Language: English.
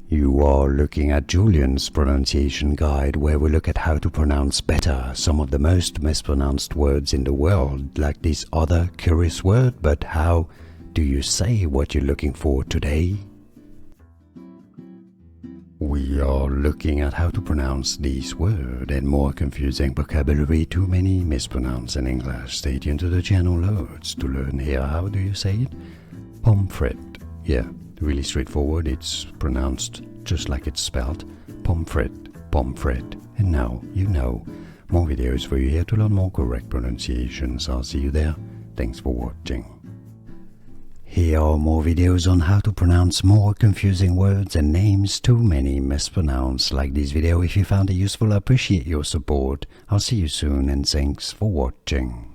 You are looking at Julian's pronunciation guide, where we look at how to pronounce better some of the most mispronounced words in the world, like this other curious word. But how do you say what you're looking for today? We are looking at how to pronounce this word and more confusing vocabulary too many mispronounce in English. Stay tuned to the channel loads to learn here. How do you say it? Pomfret. Yeah, really straightforward. It's pronounced just like it's spelled. Pomfret, pomfret. And now you know. More videos for you here to learn more correct pronunciations. I'll see you there. Thanks for watching. Here are more videos on how to pronounce more confusing words and names too many mispronounced. Like this video if you found it useful. I appreciate your support. I'll see you soon and thanks for watching.